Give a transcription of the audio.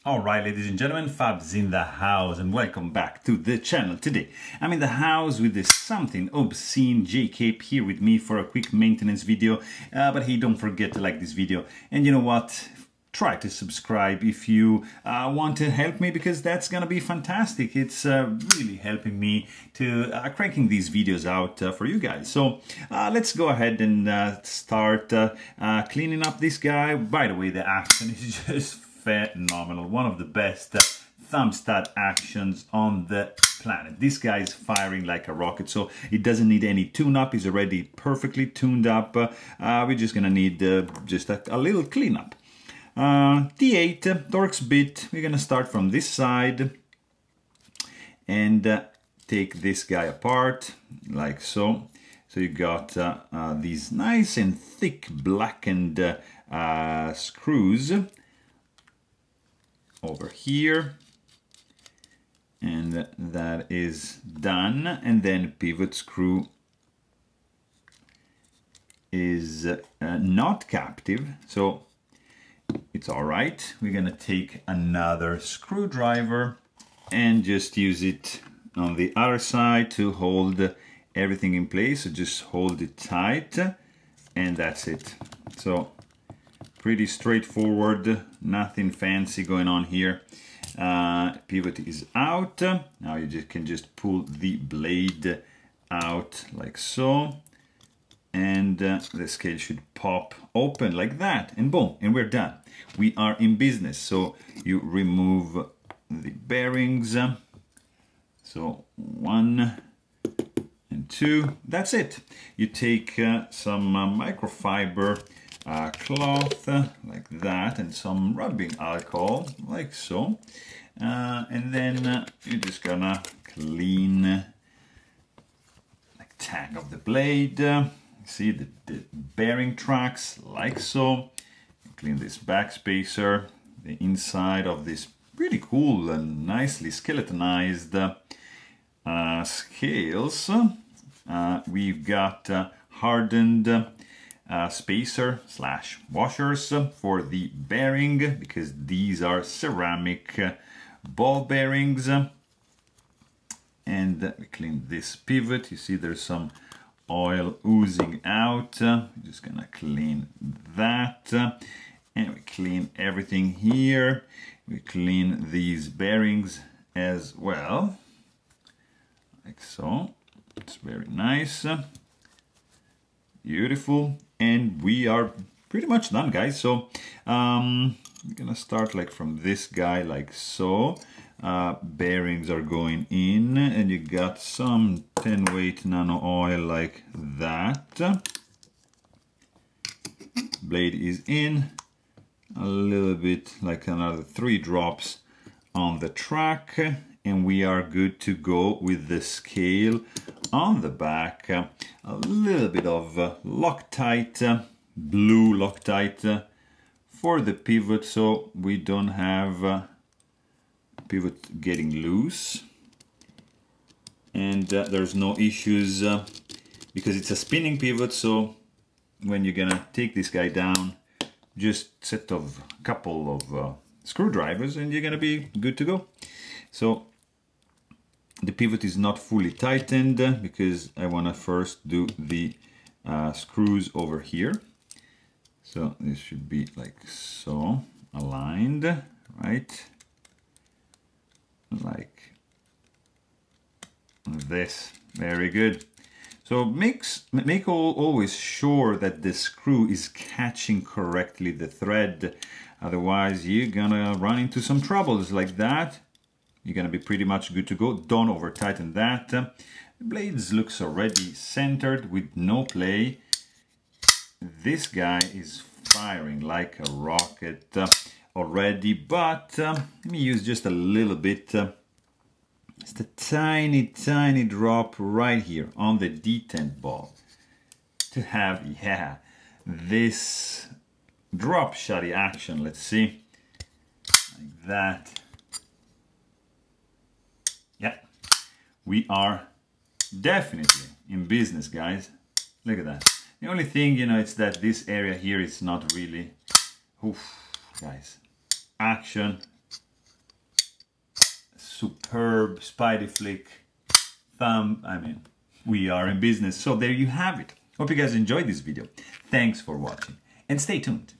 Alright, ladies and gentlemen, Fab's in the house and welcome back to the channel. Today I'm in the house with this something obscene J-Cape here with me for a quick maintenance video, but hey, don't forget to like this video, and you know what, try to subscribe if you want to help me, because that's gonna be fantastic. It's really helping me to cranking these videos out for you guys. So let's go ahead and start cleaning up this guy. By the way, the action is just phenomenal. One of the best thumb stat actions on the planet. This guy is firing like a rocket, so it doesn't need any tune-up. He's already perfectly tuned up. We're just gonna need just a little cleanup. D8, Torx bit. We're gonna start from this side and take this guy apart like so. So you got these nice and thick blackened screws over here, and that is done. And then pivot screw is not captive, so it's all right. We're gonna take another screwdriver and just use it on the other side to hold everything in place. So just hold it tight and that's it. So pretty straightforward, nothing fancy going on here. Pivot is out. Now you can just pull the blade out like so, and the scale should pop open like that, and boom, and we're done. We are in business. So you remove the bearings. So 1 and 2, that's it. You take some microfiber cloth like that and some rubbing alcohol like so, and then you're just gonna clean like tag of the blade. See the bearing tracks like so. Clean this back spacer, the inside of this pretty cool and nicely skeletonized scales. We've got hardened spacer slash washers for the bearing, because these are ceramic ball bearings. And we clean this pivot. You see there's some oil oozing out. We're just gonna clean that, and we clean everything here. We clean these bearings as well, like so. It's very nice, beautiful, and we are pretty much done, guys. So we're gonna start like from this guy like so. Bearings are going in, and you got some 10 weight nano oil like that. Blade is in, a little bit, like another 3 drops on the track, and we are good to go with the scale on the back. A little bit of Loctite, blue Loctite for the pivot, so we don't have pivot getting loose, and there's no issues because it's a spinning pivot. So when you're gonna take this guy down, just set of a couple of screwdrivers and you're gonna be good to go. So the pivot is not fully tightened because I want to first do the screws over here. So this should be like so, aligned, right? Like this. Very good. So make always sure that the screw is catching correctly the thread, otherwise you're gonna run into some troubles like that. You're gonna be pretty much good to go. Don't over tighten that. The blades looks already centered with no play. This guy is firing like a rocket already, but let me use just a little bit, just a tiny drop right here on the detent ball to have, yeah, this drop shotty action. Let's see, like that. Yeah, we are definitely in business, guys. Look at that. The only thing, you know, it's that this area here is not really, oof, guys, action superb Spidey flick, thumb. I mean, we are in business. So there you have it. Hope you guys enjoyed this video. Thanks for watching and stay tuned.